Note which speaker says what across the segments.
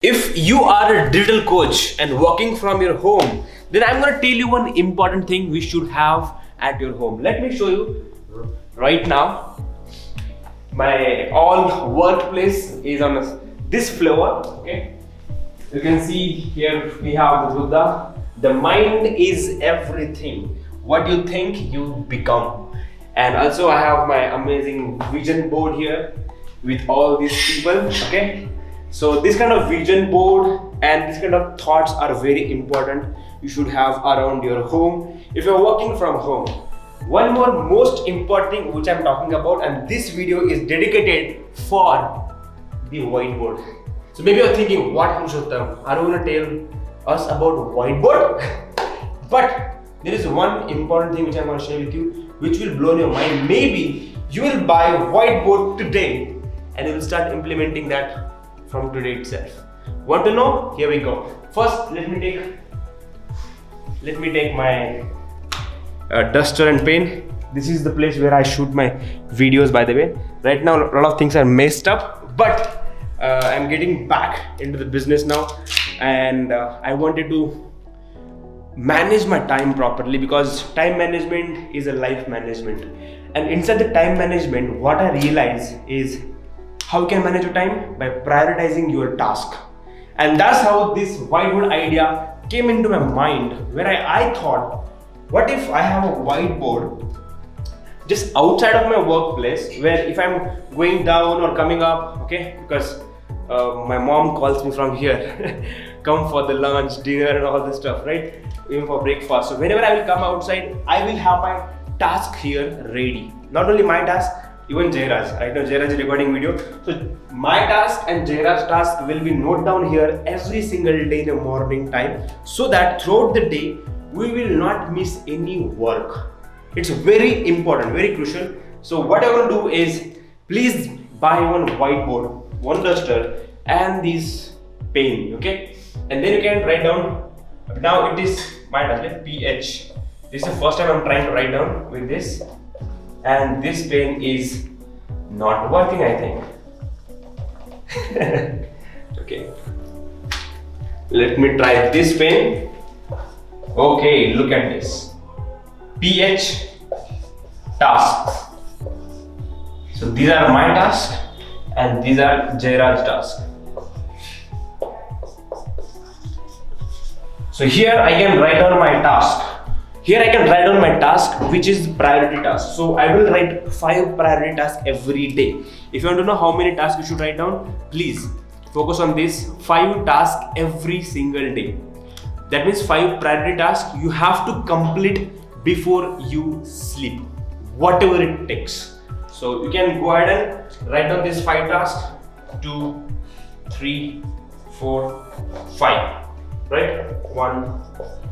Speaker 1: If you are a digital coach and working from your home, then I'm going to tell you one important thing we should have at your home. Let me show you right now. My all workplace is on this floor. Okay, you can see here we have the Buddha. The mind is everything. What you think, you become. And also I have my amazing vision board here with all these people. Okay. So this kind of vision board and this kind of thoughts are very important. You should have around your home if you're working from home. One more most important thing which I'm talking about, and this video is dedicated for the whiteboard. So maybe you're thinking, what Purushottam, are you going to tell us about whiteboard? But there is one important thing which I'm going to share with you which will blow your mind. Maybe you will buy whiteboard today and you will start implementing that from today itself. Want to know? Here we go. First, let me take my duster and pen. This is the place where I shoot my videos, by the way. Right now, a lot of things are messed up, but I'm getting back into the business now, and I wanted to manage my time properly, because time management is a life management. And inside the time management, what I realize is how you can manage your time by prioritizing your task. And that's how this whiteboard idea came into my mind, where I thought, what if I have a whiteboard just outside of my workplace, where if I'm going down or coming up, okay, because my mom calls me from here, come for the lunch, dinner and all this stuff, right? Even for breakfast. So whenever I will come outside, I will have my task here ready. Not only my task, even Jairaj. Right now Jairaj is recording video. So my task and Jairaj's task will be noted down here every single day in the morning time, so that throughout the day we will not miss any work. It's very important, very crucial. So what I'm going to do is, please buy one whiteboard, one duster and this pen, okay? And then you can write down. Now it is my duster, PH. This is the first time I'm trying to write down with this. And this pen is not working, I think. Okay, let me try this pen. Okay, look at this. PH tasks. So these are my tasks and these are Jairaj's tasks. So here I can write down my task. Here I can write down my task, which is priority task. So I will write 5 priority tasks every day. If you want to know how many tasks you should write down, please focus on this 5 tasks every single day. That means 5 priority tasks you have to complete before you sleep, whatever it takes. So you can go ahead and write down these 5 tasks, 2, 3, 4, 5. Right? 1,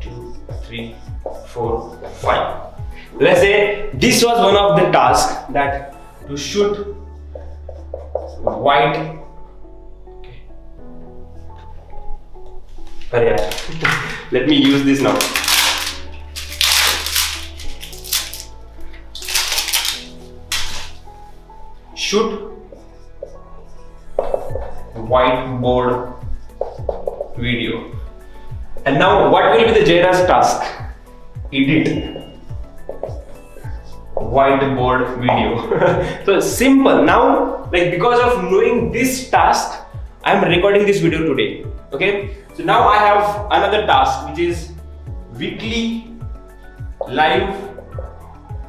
Speaker 1: 2, 3, 4, 5. Let's say this was one of the tasks, that to shoot white. Okay. Let me use this now. Shoot whiteboard video. And now what will be the Jairaj's task? Edit whiteboard video. So simple. Now, like, because of knowing this task, I am recording this video today. Okay. So now I have another task, which is weekly live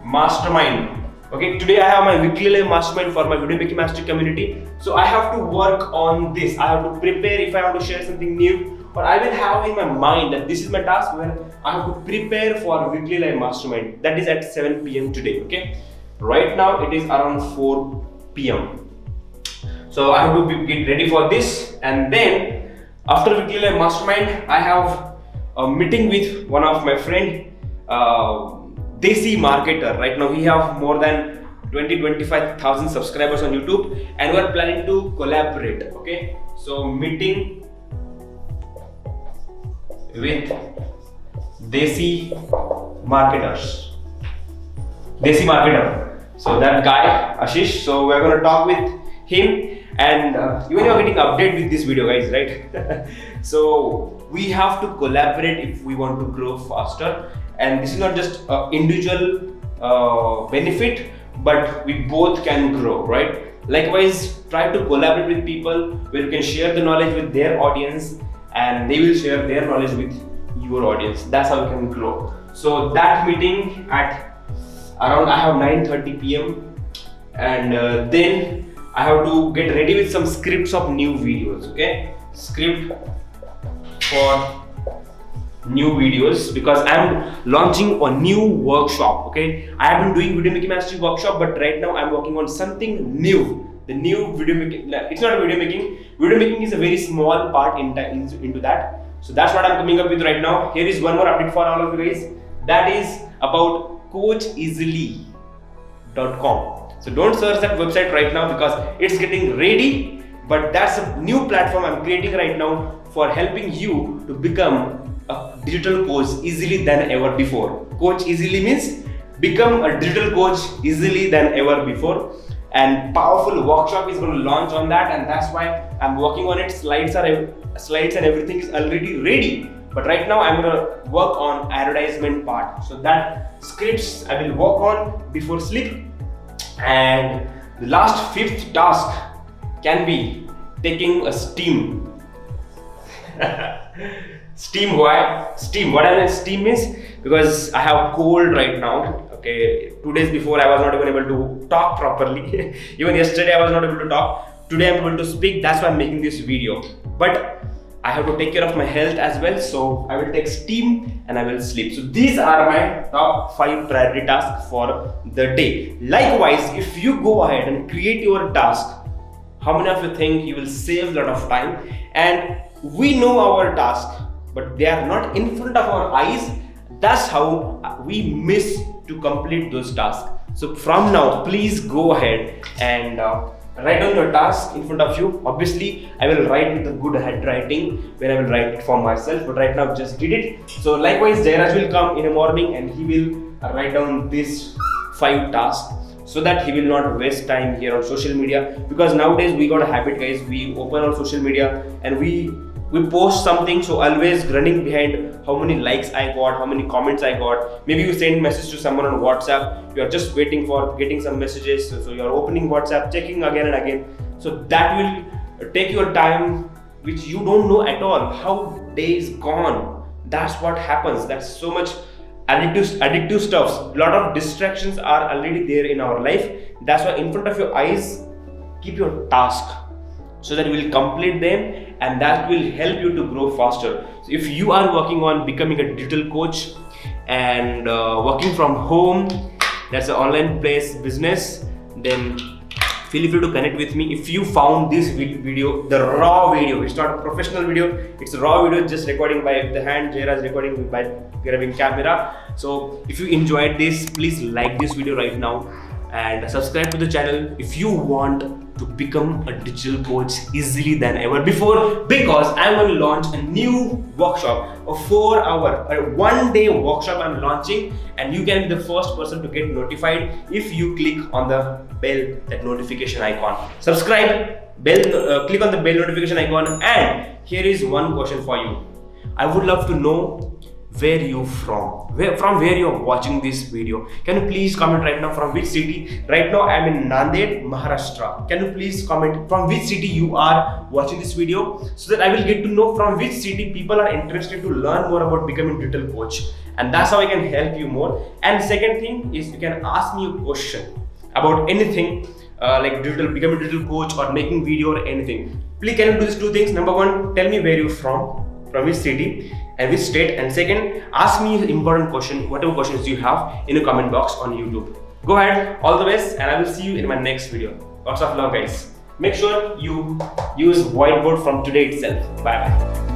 Speaker 1: mastermind. Okay. Today I have my weekly live mastermind for my video making mastery community. So I have to work on this. I have to prepare if I want to share something new. Or I will have in my mind that this is my task where I have to prepare for weekly live mastermind. That is at 7 p.m. today. Okay. Right now it is around 4 p.m. So I have to get ready for this, and then after weekly live mastermind, I have a meeting with one of my friend, Desi marketer. Right now we have more than 25,000 subscribers on YouTube, and we are planning to collaborate. Okay. So meeting with Desi marketer. So that guy Ashish, so we're going to talk with him, And even you're getting update with this video, guys, right? So we have to collaborate if we want to grow faster, and this is not just individual benefit, but we both can grow, right? Likewise, try to collaborate with people where you can share the knowledge with their audience and they will share their knowledge with your audience. That's how you can grow. So that meeting at around, I have 9:30 p.m. and then I have to get ready with some scripts of new videos, okay? Script for new videos, because I'm launching a new workshop, okay? I have been doing video making mastery workshop, but right now I'm working on something new. The new video making, it's not video making. Video making is a very small part into that. So that's what I'm coming up with right now. Here is one more update for all of you guys. That is about coacheasily.com. So don't search that website right now because it's getting ready, but that's a new platform I'm creating right now for helping you to become a digital coach easily than ever before. Coach easily means become a digital coach easily than ever before. And powerful workshop is going to launch on that, and that's why I'm working on it. Slides and everything is already ready, but right now I'm going to work on advertisement part. So that scripts I will work on before sleep. And the last 5th task can be taking a steam. Steam, why? Steam. What I mean steam is because I have cold right now. Okay, 2 days before I was not even able to talk properly. Even yesterday I was not able to talk. Today I'm able to speak. That's why I'm making this video. But I have to take care of my health as well. So I will take steam and I will sleep. So these are my top 5 priority tasks for the day. Likewise, if you go ahead and create your task, how many of you think you will save a lot of time? And we know our task, but they are not in front of our eyes. That's how we miss to complete those tasks. So from now, please go ahead and write down your task in front of you. Obviously, I will write with a good handwriting when I will write it for myself, but right now just did it. So likewise, Jairaj will come in the morning and he will write down these 5 tasks so that he will not waste time here on social media, because nowadays we got a habit, guys. We open our social media and we post something, so always running behind how many likes I got, how many comments I got. Maybe you send message to someone on WhatsApp, you are just waiting for getting some messages, so you are opening WhatsApp, checking again and again. So that will take your time, which you don't know at all how day is gone. That's what happens. That's so much addictive stuff. A lot of distractions are already there in our life. That's why in front of your eyes, keep your task so that you will complete them, and that will help you to grow faster. So if you are working on becoming a digital coach and working from home, that's an online based business, then feel free to connect with me. If you found this video, the raw video, it's not a professional video, it's a raw video, just recording by the hand, Jairaj recording by grabbing camera. So if you enjoyed this, please like this video right now and subscribe to the channel if you want to become a digital coach easily than ever before, because I'm going to launch a new workshop, a 4-hour, 1-day workshop I'm launching, and you can be the first person to get notified if you click on the bell, that notification icon. Subscribe, click on the bell notification icon, and here is one question for you. I would love to know where you from where you're watching this video. Can you please comment right now from which city? Right now I'm in Nanded, Maharashtra. Can you please comment from which city you are watching this video, so that I will get to know from which city people are interested to learn more about becoming digital coach, and that's how I can help you more. And second thing is, you can ask me a question about anything like becoming a digital coach or making video or anything. Please, can you do these 2 things? Number 1, tell me where you're from which city and which state, and second, ask me an important question, whatever questions you have, in a comment box on YouTube. Go ahead, all the best, and I will see you in my next video. Lots of love, guys. Make sure you use whiteboard from today itself. Bye bye.